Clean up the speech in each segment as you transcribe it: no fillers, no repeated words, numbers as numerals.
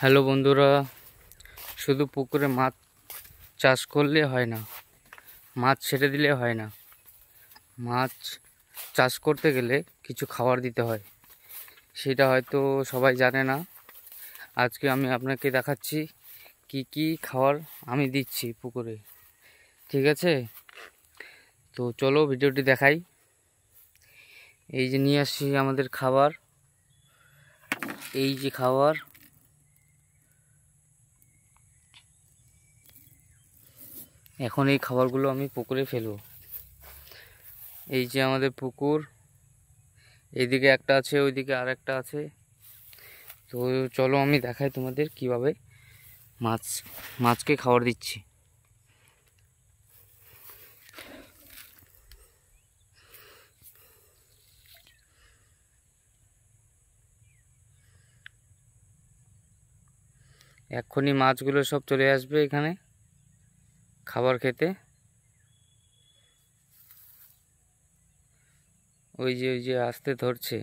Hello বন্ধুরা, শুধু পুকুরে মাছ চাষ করলে হয় না, মাছ ছেড়ে দিলে হয় না। মাছ চাষ করতে গেলে কিছু খাবার দিতে হয়, সেটা হয়তো সবাই জানে না। আজকে আমি আপনাকে দেখাচ্ছি কি কি খাবার আমি দিচ্ছি পুকুরে। ঠিক আছে, তো চলো ভিডিওটি দেখাই। এই যে নিয়ে আসছি আমাদের খাবার, এই যে খাবার। এখন এই খাবারগুলো আমি পুকুরে ফেলবো। এই যে আমাদের পুকুর, এইদিকে একটা আছে, ওইদিকে আর একটা আছে। তো চলো আমি দেখাই তোমাদের কিভাবে মাছকে খাবার দিচ্ছি। এক্ষুনি মাছগুলো সব চলে আসবে এখানে খাবার খেতে। ওই যে আসতে ধরছে।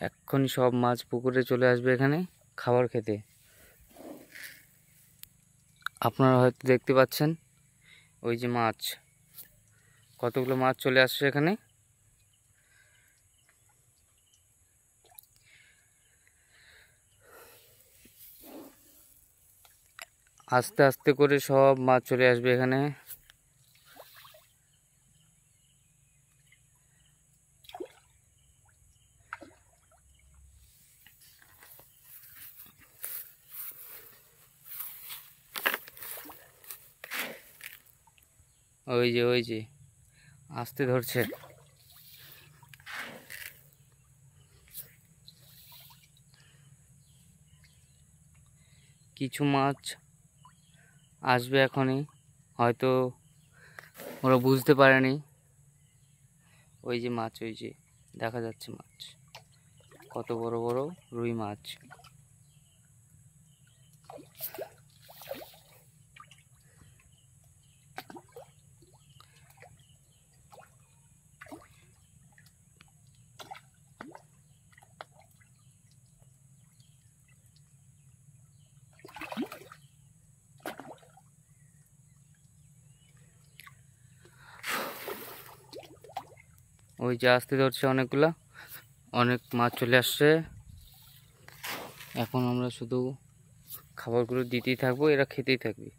এক্ষুনি সব মাছ পুকুরে চলে আসবে এখানে খাবার খেতে। আপনারা হয়তো দেখতে পাচ্ছেন, ওই যে মাছ, কতগুলো মাছ চলে আসছে এখানে। আস্তে আস্তে করে সব মাছ চলে আসবে এখানে। ওই যে আসতে ধরছে। কিছু মাছ আসবে এখনই, হয়তো ওরা বুঝতে পারেনি। ওই যে মাছ, ওই যে দেখা যাচ্ছে মাছ, কত বড় বড় রুই মাছ। ওই যে আসতে ধরছে অনেকগুলা, অনেক মাছ চলে আসছে। এখন আমরা শুধু খাবারগুলো দিতেই থাকবো, এরা খেতেই থাকবে।